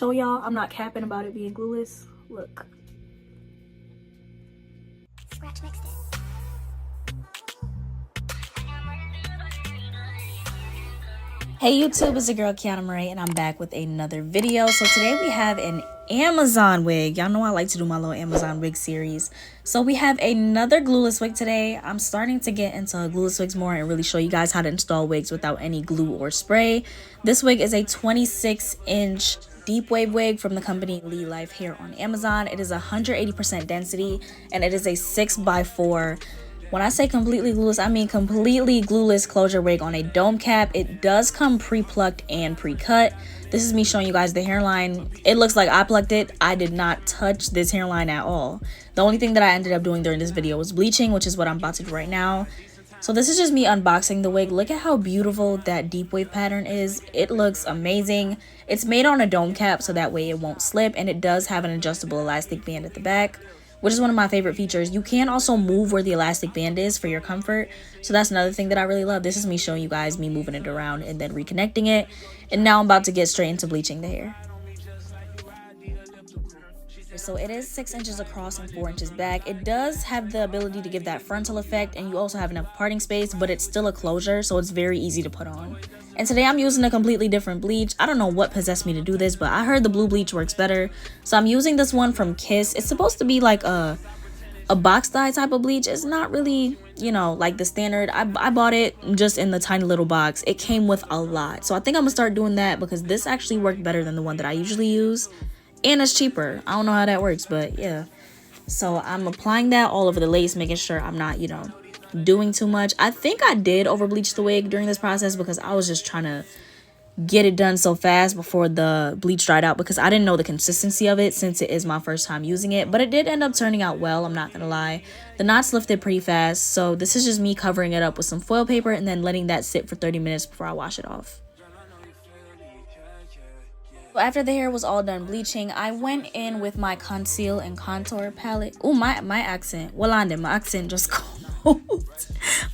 show y'all. I'm not capping about it being glueless. Look. Scratch mixed it. Hey YouTube, it's your girl Kiannamoracia and I'm back with another video. So today we have an Amazon wig. Y'all know I like to do my little Amazon wig series. So we have another glueless wig today. I'm starting to get into glueless wigs more and really show you guys how to install wigs without any glue or spray. This wig is a 26-inch deep wave wig from the company Lealife here on Amazon. It is 180% density and it is a 6x4. When I say completely glueless, I mean completely glueless closure wig on a dome cap. It does come pre-plucked and pre-cut. This is me showing you guys the hairline. It looks like I plucked it. I did not touch this hairline at all. The only thing that I ended up doing during this video was bleaching, which is what I'm about to do right now. So this is just me unboxing the wig. Look at how beautiful that deep wave pattern is. It looks amazing. It's made on a dome cap so that way it won't slip, and it does have an adjustable elastic band at the back, which is one of my favorite features. You can also move where the elastic band is for your comfort. So that's another thing that I really love. This is me showing you guys me moving it around and then reconnecting it. And now I'm about to get straight into bleaching the hair. So it is 6 inches across and 4 inches back. It does have the ability to give that frontal effect, and you also have enough parting space, but it's still a closure, so it's very easy to put on. And today I'm using a completely different bleach. I don't know what possessed me to do this, but I heard the blue bleach works better. So I'm using this one from Kiss. It's supposed to be like a box dye type of bleach. It's not really, you know, like the standard. I bought it just in the tiny little box. It came with a lot. So I think I'm gonna start doing that because this actually worked better than the one that I usually use. And it's cheaper. I don't know how that works, but yeah. So I'm applying that all over the lace, making sure I'm not, you know, doing too much. I think I did over bleach the wig during this process because I was just trying to get it done so fast before the bleach dried out, because I didn't know the consistency of it since it is my first time using it. But it did end up turning out well, I'm not gonna lie. The knots lifted pretty fast, so this is just me covering it up with some foil paper and then letting that sit for 30 minutes before I wash it off. So after the hair was all done bleaching, I went in with my conceal and contour palette. Oh, my accent. Walande, my accent just come out.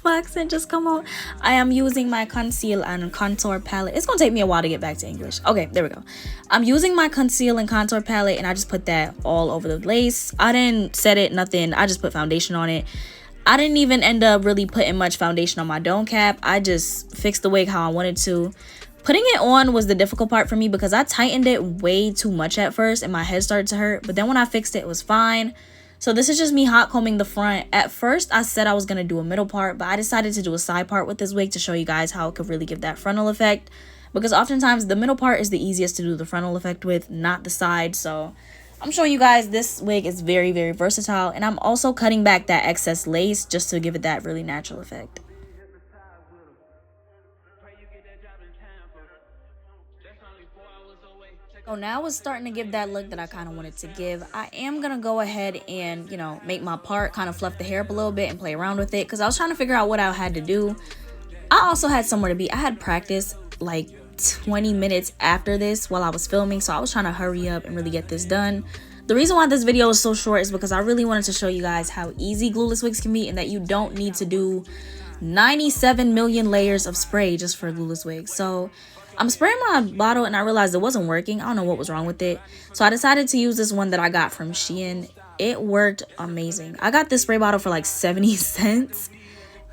My accent just come out. I am using my conceal and contour palette. It's gonna take me a while to get back to English. Okay, there we go. I'm using my conceal and contour palette, and I just put that all over the lace. I didn't set it, nothing. I just put foundation on it. I didn't even end up really putting much foundation on my dome cap. I just fixed the wig how I wanted to. Putting it on was the difficult part for me because I tightened it way too much at first and my head started to hurt. But then when I fixed it, it was fine. So this is just me hot combing the front. At first, I said I was going to do a middle part, but I decided to do a side part with this wig to show you guys how it could really give that frontal effect. Because oftentimes, the middle part is the easiest to do the frontal effect with, not the side. So I'm showing you guys this wig is very, very versatile. And I'm also cutting back that excess lace just to give it that really natural effect. So now it's starting to give that look that I kind of wanted to give. I am going to go ahead and, you know, make my part, kind of fluff the hair up a little bit and play around with it. Because I was trying to figure out what I had to do. I also had somewhere to be. I had practice like 20 minutes after this while I was filming. So I was trying to hurry up and really get this done. The reason why this video is so short is because I really wanted to show you guys how easy glueless wigs can be. And that you don't need to do 97 million layers of spray just for a glueless wig. So I'm spraying my bottle and I realized it wasn't working. I don't know what was wrong with it. So I decided to use this one that I got from Shein. It worked amazing. I got this spray bottle for like 70 cents.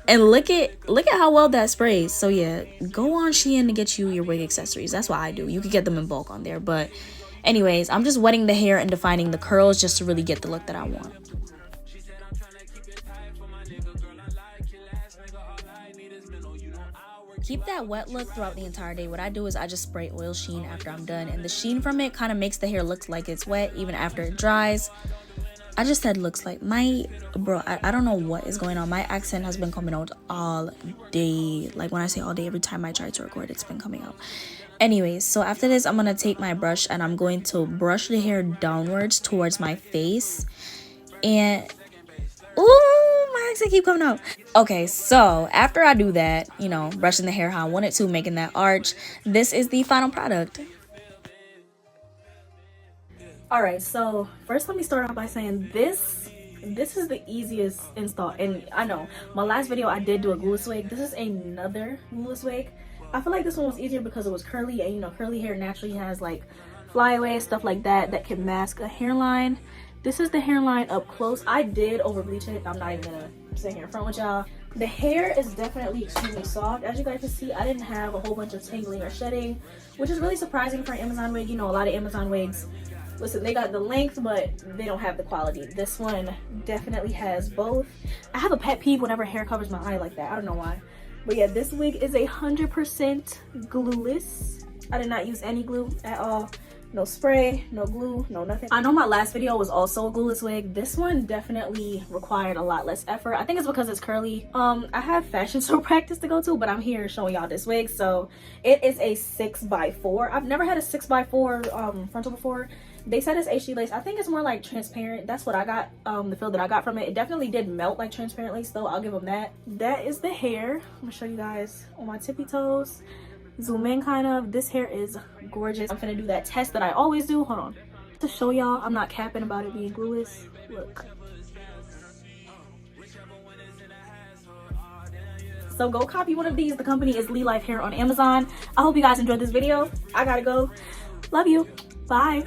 And look at how well that sprays. So yeah, go on Shein to get you your wig accessories. That's what I do. You can get them in bulk on there. But anyways, I'm just wetting the hair and defining the curls just to really get the look that I want. Keep that wet look throughout the entire day. What I do is I just spray oil sheen after I'm done, and the sheen from it kind of makes the hair look like it's wet even after it dries. I just said looks like. I don't know what is going on. My accent has been coming out all day. Like when I say all day, every time I try to record, it's been coming out. Anyways, so after this, I'm going to take my brush and I'm going to brush the hair downwards towards my face. And ooh, my accent keep coming out. Okay, so after I do that, you know, brushing the hair how I want it to, making that arch, this is the final product. All right, so first let me start off by saying this is the easiest install. And I know my last video I did do a glueless wig. This is another glueless wig. I feel like this one was easier because it was curly, and you know, curly hair naturally has like flyaways, stuff like that, that can mask a hairline. This is the hairline up close. I did over bleach it. I'm not even gonna sit here in front with y'all. The hair is definitely extremely soft. As you guys can see, I didn't have a whole bunch of tangling or shedding, which is really surprising for an Amazon wig. You know, a lot of Amazon wigs, listen, they got the length, but they don't have the quality. This one definitely has both. I have a pet peeve whenever hair covers my eye like that. I don't know why. But yeah, this wig is 100% glueless. I did not use any glue at all. No spray, no glue, no nothing. I know my last video was also a glueless wig. This one definitely required a lot less effort. I think it's because it's curly. I have fashion show practice to go to, but I'm here showing y'all this wig. So it is a 6x4. I've never had a 6x4 frontal before. They said it's HD lace. I think it's more like transparent. That's what I got, the feel that I got from it. It definitely did melt like transparent lace though. I'll give them that. That is the hair. I'm gonna show you guys on my tippy toes. Zoom in kind of. This hair is gorgeous. I'm gonna do that test that I always do. Hold on. To show y'all, I'm not capping about it being glueless. Look. So go copy one of these. The company is Lealife Hair on Amazon. I hope you guys enjoyed this video. I gotta go. Love you. Bye.